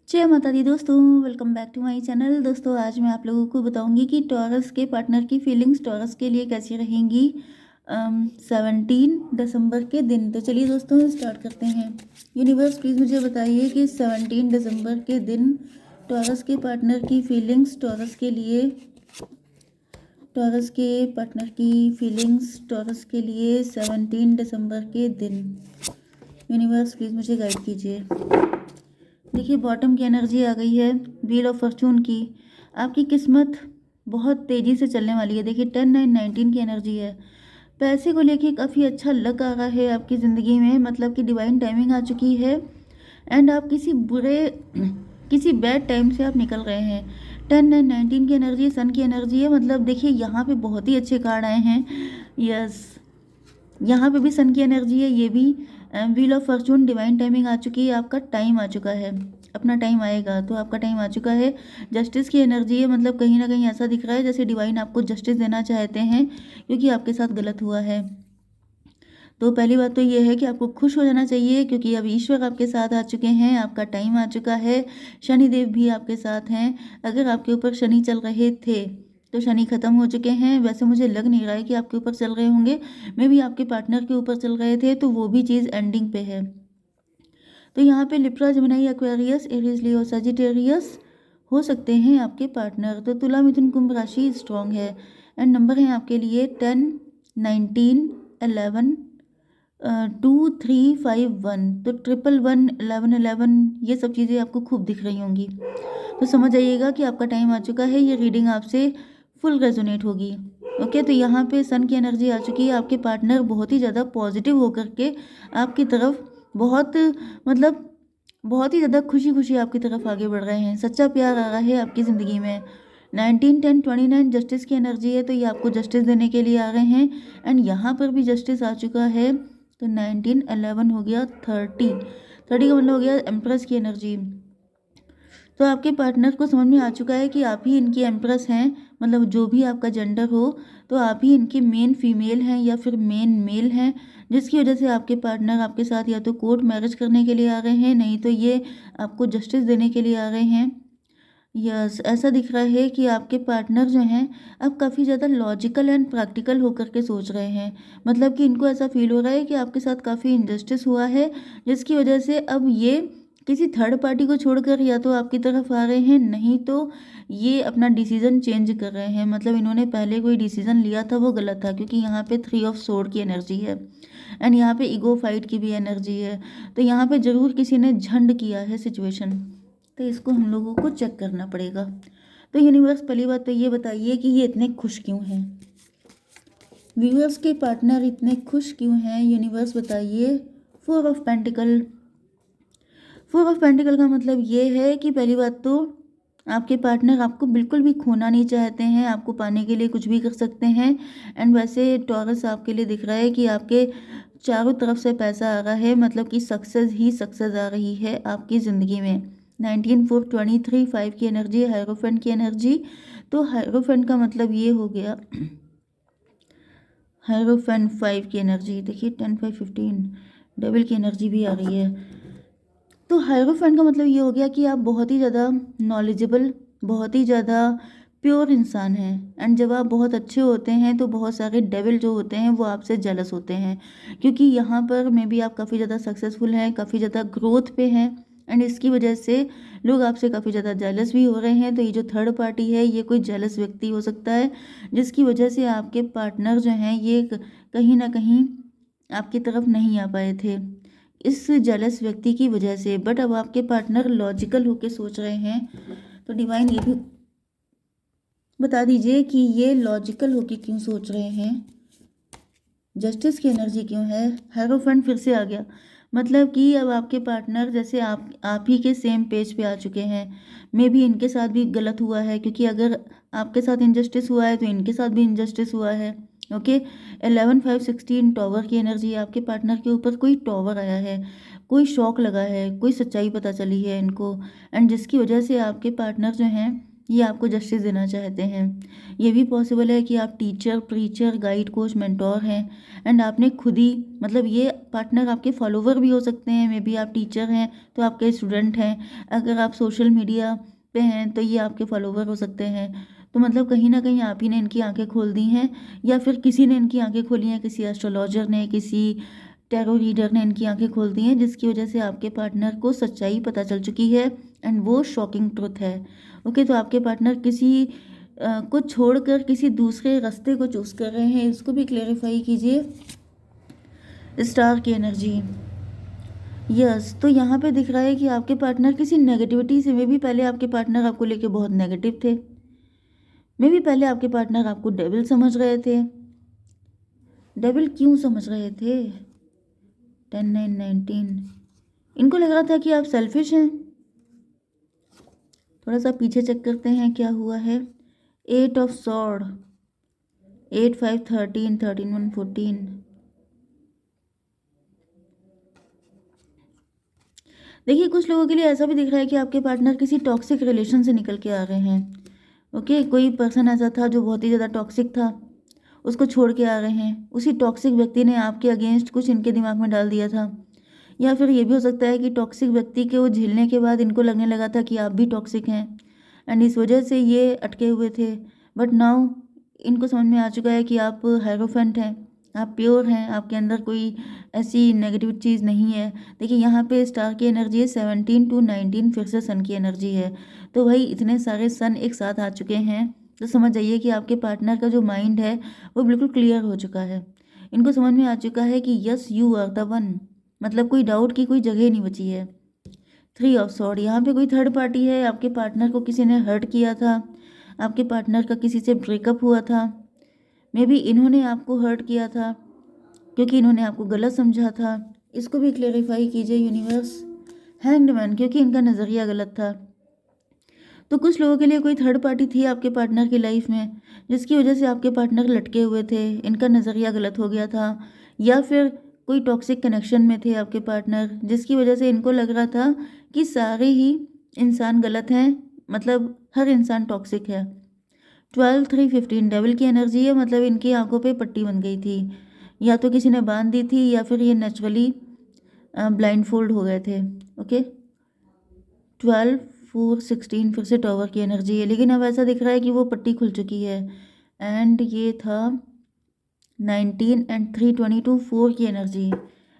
जय माता दी दोस्तों, welcome back to my channel. दोस्तों आज मैं आप लोगों को बताऊंगी कि टॉरस के पार्टनर की फीलिंग्स टॉरस के लिए कैसी रहेंगी 17 दिसंबर के दिन। तो चलिए दोस्तों स्टार्ट करते हैं। यूनिवर्स प्लीज़ मुझे बताइए कि 17 दिसंबर के दिन टॉरस के पार्टनर की फीलिंग्स टॉरस के लिए, टॉरस के पार्टनर की फीलिंग्स टॉरस के लिए 17 दिसंबर के दिन। यूनिवर्स प्लीज़ मुझे गाइड कीजिए। देखिए बॉटम की एनर्जी आ गई है, व्हील ऑफ फॉर्चून की। आपकी किस्मत बहुत तेज़ी से चलने वाली है। देखिए 10 9 19 की एनर्जी है। पैसे को लेके काफ़ी अच्छा लक आ रहा है आपकी ज़िंदगी में, मतलब कि डिवाइन टाइमिंग आ चुकी है। एंड आप किसी बैड टाइम से आप निकल रहे हैं। 10 9 19 की एनर्जी सन की एनर्जी है। मतलब देखिए यहाँ पे बहुत ही अच्छे कार्ड आए हैं। यस, यहाँ पे भी सन की एनर्जी है, ये भी wheel of fortune, divine timing आ चुकी है। आपका टाइम आ चुका है, अपना टाइम आएगा तो आपका टाइम आ चुका है। जस्टिस की एनर्जी है, मतलब कहीं ना कहीं ऐसा दिख रहा है जैसे डिवाइन आपको जस्टिस देना चाहते हैं क्योंकि आपके साथ गलत हुआ है। तो पहली बात तो ये है कि आपको खुश हो जाना चाहिए क्योंकि अब ईश्वर आपके साथ आ चुके हैं, आपका टाइम आ चुका है। शनिदेव भी आपके साथ हैं। अगर आपके ऊपर शनि चल रहे थे तो शनि खत्म हो चुके हैं। वैसे मुझे लग नहीं रहा है कि आपके ऊपर चल रहे होंगे, मे भी आपके पार्टनर के ऊपर चल रहे थे, तो वो भी चीज़ एंडिंग पे है। तो यहाँ पे लिब्रा, जेमिनी, एक्वेरियस, एरीज, लियो, सजिटेरियस हो सकते हैं आपके पार्टनर। तो तुला, मिथुन, कुंभ राशि स्ट्रांग है। एंड नंबर है आपके लिए 10 19 11 2351। तो 11 11 11 ये सब चीज़ें आपको खूब दिख रही होंगी। तो समझ जाइएगा कि आपका टाइम आ चुका है। ये रीडिंग आपसे फुल रेजोनेट होगी। ओके, तो यहाँ पे सन की एनर्जी आ चुकी है। आपके पार्टनर बहुत ही ज़्यादा पॉजिटिव होकर के आपकी तरफ बहुत, मतलब बहुत ही ज़्यादा खुशी खुशी आपकी तरफ आगे बढ़ रहे हैं। सच्चा प्यार आ रहा है आपकी ज़िंदगी में। 19 10 29 जस्टिस की एनर्जी है, तो ये आपको जस्टिस देने के लिए आ रहे हैं। एंड यहाँ पर भी जस्टिस आ चुका है। तो 19 11 हो गया 30 का मतलब हो गया एम्प्रेस की एनर्जी। तो आपके पार्टनर को समझ में आ चुका है कि आप ही इनकी एम्प्रेस हैं, मतलब जो भी आपका जेंडर हो, तो आप ही इनकी मेन फीमेल हैं या फिर मेन मेल हैं, जिसकी वजह से आपके पार्टनर आपके साथ या तो कोर्ट मैरिज करने के लिए आ रहे हैं, नहीं तो ये आपको जस्टिस देने के लिए आ रहे हैं। यस, ऐसा दिख रहा है कि आपके पार्टनर जो हैं अब काफ़ी ज़्यादा लॉजिकल एंड प्रैक्टिकल होकर के सोच रहे हैं। मतलब कि इनको ऐसा फील हो रहा है कि आपके साथ काफ़ी इनजस्टिस हुआ है, जिसकी वजह से अब ये किसी थर्ड पार्टी को छोड़कर या तो आपकी तरफ आ रहे हैं, नहीं तो ये अपना डिसीज़न चेंज कर रहे हैं। मतलब इन्होंने पहले कोई डिसीज़न लिया था वो गलत था, क्योंकि यहाँ पे 3 ऑफ सोर्ड की एनर्जी है। एंड यहाँ पे ईगो फाइट की भी एनर्जी है। तो यहाँ पे ज़रूर किसी ने झंड किया है सिचुएशन, तो इसको हम लोगों को चेक करना पड़ेगा। तो यूनिवर्स पहली बात तो ये बताइए कि ये इतने खुश क्यों हैं, व्यूअर्स के पार्टनर इतने खुश क्यों हैं, यूनिवर्स बताइए। 4 ऑफ पेंटिकल। 4 ऑफ पेंटिकल का मतलब ये है कि पहली बात तो आपके पार्टनर आपको बिल्कुल भी खोना नहीं चाहते हैं, आपको पाने के लिए कुछ भी कर सकते हैं। एंड वैसे टॉरस आपके लिए दिख रहा है कि आपके चारों तरफ से पैसा आ रहा है, मतलब कि सक्सेस ही सक्सेस आ रही है आपकी ज़िंदगी में। 19 4 23 5 की एनर्जी, हायरोफेंट की एनर्जी। तो हायरोफेंट का मतलब ये हो गया, हायरोफेंट 5 की एनर्जी देखिए 10 5 15, डेविल की एनर्जी भी आ रही है। तो हायरोफेंट का मतलब ये हो गया कि आप बहुत ही ज़्यादा नॉलेजेबल, बहुत ही ज़्यादा प्योर इंसान हैं। एंड जब आप बहुत अच्छे होते हैं तो बहुत सारे डेविल जो होते हैं वो आपसे जेलस होते हैं, क्योंकि यहाँ पर मे बी आप काफ़ी ज़्यादा सक्सेसफुल हैं, काफ़ी ज़्यादा ग्रोथ पे हैं। एंड इसकी वजह से लोग आपसे काफ़ी ज़्यादा जेलस भी हो रहे हैं। तो ये जो थर्ड पार्टी है ये कोई जेलस व्यक्ति हो सकता है, जिसकी वजह से आपके पार्टनर जो हैं ये कहीं ना कहीं आपकी तरफ नहीं आ पाए थे इस जेलस व्यक्ति की वजह से। बट अब आपके पार्टनर लॉजिकल होके सोच रहे हैं। तो डिवाइन ये भी बता दीजिए कि ये लॉजिकल होके क्यों सोच रहे हैं, जस्टिस की एनर्जी क्यों है, हेरोफेंट फिर से आ गया। मतलब कि अब आपके पार्टनर जैसे आप ही के सेम पेज पे आ चुके हैं। मे भी इनके साथ भी गलत हुआ है, क्योंकि अगर आपके साथ इनजस्टिस हुआ है तो इनके साथ भी इनजस्टिस हुआ है। ओके, 11 5 16 टॉवर की एनर्जी है। आपके पार्टनर के ऊपर कोई टॉवर आया है, कोई शौक लगा है, कोई सच्चाई पता चली है इनको। एंड जिसकी वजह से आपके पार्टनर जो हैं ये आपको जस्टिस देना चाहते हैं। ये भी पॉसिबल है कि आप teacher, preacher, guide, coach, mentor हैं एंड आपने खुद ही मतलब ये पार्टनर आपके फॉलोवर भी हो सकते हैं। मे बी आप टीचर हैं तो आपके स्टूडेंट हैं, अगर आप सोशल मीडिया पे हैं तो ये आपके फॉलोवर हो सकते हैं। तो मतलब कहीं ना कहीं आप ही ने इनकी आंखें खोल दी हैं या फिर किसी ने इनकी आंखें खोली हैं, किसी एस्ट्रोलॉजर ने, किसी टैरो रीडर ने इनकी आंखें खोल दी हैं, जिसकी वजह से आपके पार्टनर को सच्चाई पता चल चुकी है एंड वो शॉकिंग ट्रुथ है। ओके, तो आपके पार्टनर किसी को छोड़कर किसी दूसरे रास्ते को चूज कर रहे हैं, इसको भी क्लेरिफाई कीजिए। स्टार की एनर्जी, यस, तो यहाँ पे दिख रहा है कि आपके पार्टनर किसी नेगेटिविटी से, मे भी पहले आपके पार्टनर आपको लेके बहुत नेगेटिव थे, मे भी पहले आपके पार्टनर आपको डेविल समझ रहे थे। डेविल क्यों समझ रहे थे? 10 9 19, इनको लग रहा था कि आप सेल्फिश हैं। थोड़ा सा पीछे चेक करते हैं क्या हुआ है। 8 ऑफ सॉर्ड, 8 5 13, 13 1 14। देखिए, कुछ लोगों के लिए ऐसा भी दिख रहा है कि आपके पार्टनर किसी टॉक्सिक रिलेशन से निकल के आ रहे हैं। ओके, कोई पर्सन ऐसा था जो बहुत ही ज़्यादा टॉक्सिक था, उसको छोड़ के आ रहे हैं। उसी टॉक्सिक व्यक्ति ने आपके अगेंस्ट कुछ इनके दिमाग में डाल दिया था, या फिर ये भी हो सकता है कि टॉक्सिक व्यक्ति के वो झेलने के बाद इनको लगने लगा था कि आप भी टॉक्सिक हैं एंड इस वजह से ये अटके हुए थे। बट नाउ इनको समझ में आ चुका है कि आप हायरोफेंट हैं, आप प्योर हैं, आपके अंदर कोई ऐसी नेगेटिव चीज़ नहीं है। देखिए, यहाँ पे स्टार की एनर्जी है 17 to 19, फिर से सन की एनर्जी है। तो भाई इतने सारे सन एक साथ आ चुके हैं, तो समझ जाइए कि आपके पार्टनर का जो माइंड है वो बिल्कुल क्लियर हो चुका है। इनको समझ में आ चुका है कि yes you are the one, मतलब कोई डाउट की कोई जगह नहीं बची है। 3 ऑफ सॉर्ड, यहाँ पे कोई थर्ड पार्टी है, आपके पार्टनर को किसी ने हर्ट किया था, आपके पार्टनर का किसी से ब्रेकअप हुआ था, मे बी इन्होंने आपको हर्ट किया था क्योंकि इन्होंने आपको गलत समझा था। इसको भी क्लेरिफाई कीजिए यूनिवर्स। हैंग्ड मैन, क्योंकि इनका नज़रिया गलत था। तो कुछ लोगों के लिए कोई थर्ड पार्टी थी आपके पार्टनर की लाइफ में, जिसकी वजह से आपके पार्टनर लटके हुए थे, इनका नज़रिया गलत हो गया था, या फिर कोई टॉक्सिक कनेक्शन में थे आपके पार्टनर, जिसकी वजह से इनको लग रहा था कि सारे ही इंसान गलत हैं, मतलब हर इंसान टॉक्सिक है। 12 3 15 डेविल की एनर्जी है, मतलब इनकी आंखों पे पट्टी बन गई थी, या तो किसी ने बांध दी थी या फिर ये नेचुरली ब्लाइंड फोल्ड हो गए थे। ओके, 12 4 16 फिर से टॉवर की एनर्जी है, लेकिन अब ऐसा दिख रहा है कि वो पट्टी खुल चुकी है एंड ये था 19 एंड 3 22 4 की एनर्जी,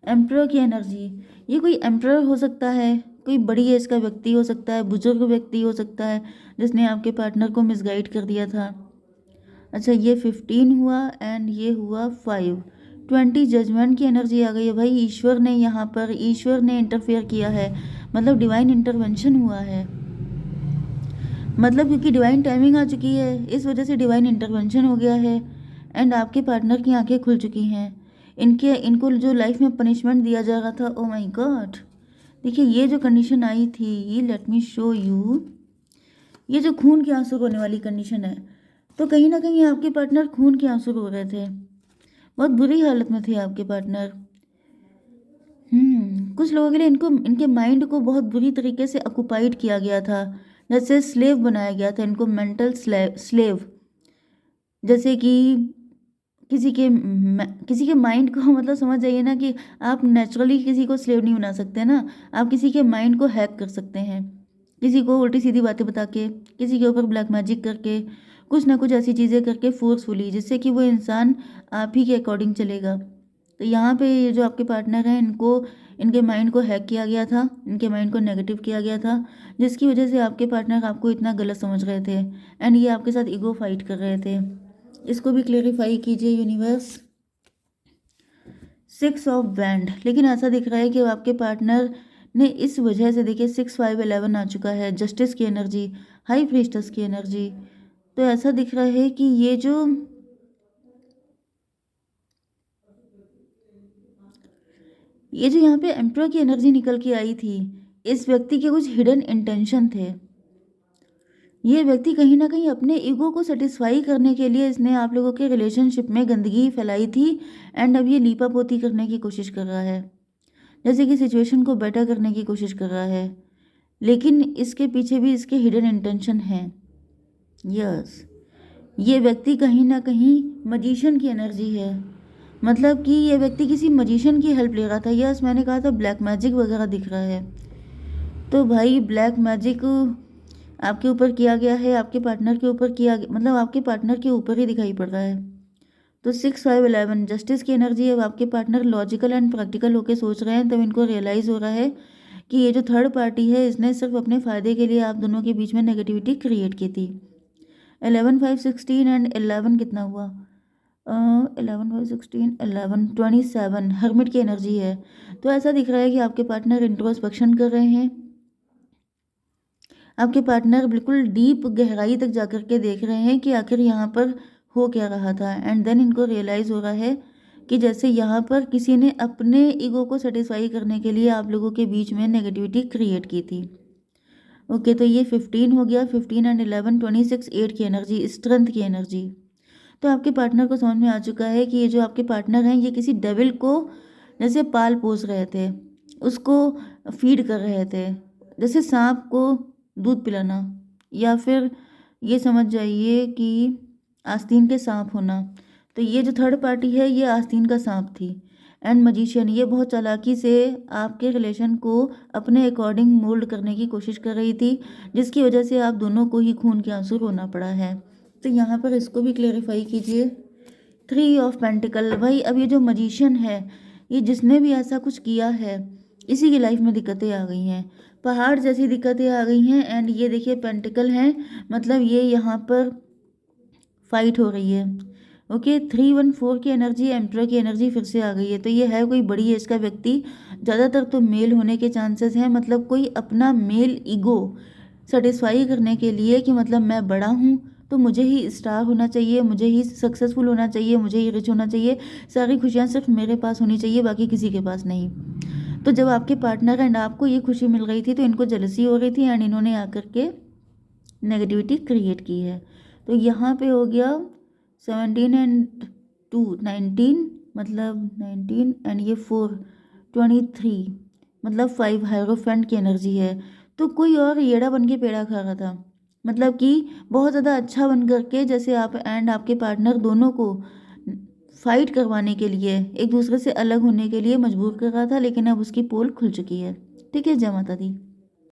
एम्प्रर की एनर्जी। ये कोई एम्प्रर हो सकता है, कोई बड़ी एज का व्यक्ति हो सकता है, बुजुर्ग व्यक्ति हो सकता है, जिसने आपके पार्टनर को मिसगाइड कर दिया था। अच्छा, ये 15 हुआ एंड ये हुआ 5। 20 जजमेंट की एनर्जी आ गई है। भाई ईश्वर ने यहाँ पर, ईश्वर ने इंटरफेयर किया है, मतलब डिवाइन इंटरवेंशन हुआ है, मतलब क्योंकि डिवाइन टाइमिंग आ चुकी है, इस वजह से डिवाइन इंटरवेंशन हो गया है एंड आपके पार्टनर की आंखें खुल चुकी हैं। इनको जो लाइफ में पनिशमेंट दिया जा रहा था, ओ माय गॉड, देखिए ये जो कंडीशन आई थी, लेट मी शो यू, ये जो खून के आंसू रोने वाली कंडीशन है, तो कहीं ना कहीं आपके पार्टनर खून के आंसू रो रहे थे, बहुत बुरी हालत में थे आपके पार्टनर। कुछ लोगों के लिए इनको, इनके माइंड को बहुत बुरी तरीके से ऑक्युपाइड किया गया था, जैसे स्लेव बनाया गया था इनको, मेंटल स्लेव। जैसे कि किसी के माइंड को मतलब समझ जाइए ना कि आप नेचुरली किसी को स्लेव नहीं बना सकते ना, आप किसी के माइंड को हैक कर सकते हैं, किसी को उल्टी सीधी बातें बता के, किसी के ऊपर ब्लैक मैजिक करके, कुछ ना कुछ ऐसी चीज़ें करके फोर्सफुली, जिससे कि वो इंसान आप ही के अकॉर्डिंग चलेगा। तो यहाँ पे ये जो आपके पार्टनर हैं, इनको, इनके माइंड को हैक किया गया था, इनके माइंड को नेगेटिव किया गया था, जिसकी वजह से आपके पार्टनर आपको इतना गलत समझ रहे थे एंड ये आपके साथ ईगो फाइट कर रहे थे। इसको भी क्लेरिफाई कीजिए यूनिवर्स। 6 ऑफ बैंड, लेकिन ऐसा दिख रहा है कि आपके पार्टनर ने इस वजह से, देखिए 6 5 11 आ चुका है, जस्टिस की एनर्जी, हाई प्रीस्टस की एनर्जी। तो ऐसा दिख रहा है कि ये जो यहाँ पे एम्प्रर की एनर्जी निकल के आई थी, इस व्यक्ति के कुछ हिडन इंटेंशन थे। ये व्यक्ति कहीं ना कहीं अपने ईगो को सेटिस्फाई करने के लिए इसने आप लोगों के रिलेशनशिप में गंदगी फैलाई थी एंड अब ये लीपापोती करने की कोशिश कर रहा है, जैसे कि सिचुएशन को बेटर करने की कोशिश कर रहा है, लेकिन इसके पीछे भी इसके हिडन इंटेंशन हैं। यस, ये व्यक्ति कहीं ना कहीं मजिशियन की एनर्जी है, मतलब कि ये व्यक्ति किसी मजिशियन की हेल्प ले रहा था। यस, मैंने कहा था ब्लैक मैजिक वगैरह दिख रहा है। तो भाई ब्लैक मैजिक आपके ऊपर किया गया है, आपके पार्टनर के ऊपर किया गया, मतलब आपके पार्टनर के ऊपर ही दिखाई पड़ रहा है। तो 6 5 11 जस्टिस की एनर्जी है। आपके पार्टनर लॉजिकल एंड प्रैक्टिकल होकर सोच रहे हैं, तब इनको रियलाइज़ हो रहा है कि ये जो थर्ड पार्टी है इसने सिर्फ अपने फ़ायदे के लिए आप दोनों के बीच में नेगेटिविटी क्रिएट की थी। 11 5 16 एंड 11 कितना हुआ? 11 5 16 11 27 हर्मिट की एनर्जी है। तो ऐसा दिख रहा है कि आपके पार्टनर इंट्रोस्पेक्शन कर रहे हैं। आपके पार्टनर बिल्कुल डीप गहराई तक जाकर के देख रहे हैं कि आखिर यहाँ पर हो क्या रहा था। एंड देन इनको रियलाइज़ हो रहा है कि जैसे यहाँ पर किसी ने अपने ईगो को सेटिस्फाई करने के लिए आप लोगों के बीच में नेगेटिविटी क्रिएट की थी। ओके, तो ये 15 हो गया। 15 एंड 11 26 8 की एनर्जी, स्ट्रेंथ की एनर्जी। तो आपके पार्टनर को समझ में आ चुका है कि ये जो आपके पार्टनर हैं ये किसी डेविल को जैसे पाल पोस रहे थे, उसको फीड कर रहे थे, जैसे सांप को दूध पिलाना, या फिर ये समझ जाइए कि आस्तीन के सांप होना। तो ये जो थर्ड पार्टी है ये आस्तीन का सांप थी। एंड मजिशियन ये बहुत चालाकी से आपके रिलेशन को अपने अकॉर्डिंग मोल्ड करने की कोशिश कर रही थी, जिसकी वजह से आप दोनों को ही खून के आंसू रोना पड़ा है। तो यहाँ पर इसको भी क्लेरिफाई कीजिए। 3 ऑफ पेंटिकल, भाई अब ये जो मजिशियन है ये जिसने भी ऐसा कुछ किया है इसी की लाइफ में दिक्कतें आ गई हैं, पहाड़ जैसी दिक्कतें आ गई हैं। एंड ये देखिए पेंटिकल हैं, मतलब ये यहाँ पर फाइट हो रही है। ओके, 3 1 4 की एनर्जी, एम्प्रेयर की एनर्जी फिर से आ गई है। तो ये है कोई बड़ी एज का व्यक्ति, ज़्यादातर तो मेल होने के चांसेस हैं, मतलब कोई अपना मेल ईगो सेटिस्फाई करने के लिए कि मतलब मैं बड़ा हूँ तो मुझे ही स्टार होना चाहिए, मुझे ही सक्सेसफुल होना चाहिए, मुझे ही रिच होना चाहिए, सारी खुशियाँ सिर्फ मेरे पास होनी चाहिए, बाकी किसी के पास नहीं। तो जब आपके पार्टनर एंड आपको ये खुशी मिल रही थी तो इनको जेलसी हो रही थी एंड इन्होंने आकर के नेगेटिविटी क्रिएट की है। तो यहाँ पे हो गया 17 एंड 2 19, मतलब 19 एंड ये 4 23, मतलब 5 हायरोफेंट की एनर्जी है। तो कोई और येड़ा बन के पेड़ा खा रहा था, मतलब कि बहुत ज़्यादा अच्छा बन करके, जैसे आप एंड आपके पार्टनर दोनों को फाइट करवाने के लिए, एक दूसरे से अलग होने के लिए मजबूर कर रहा था, लेकिन अब उसकी पोल खुल चुकी है। ठीक है, जय माता दी।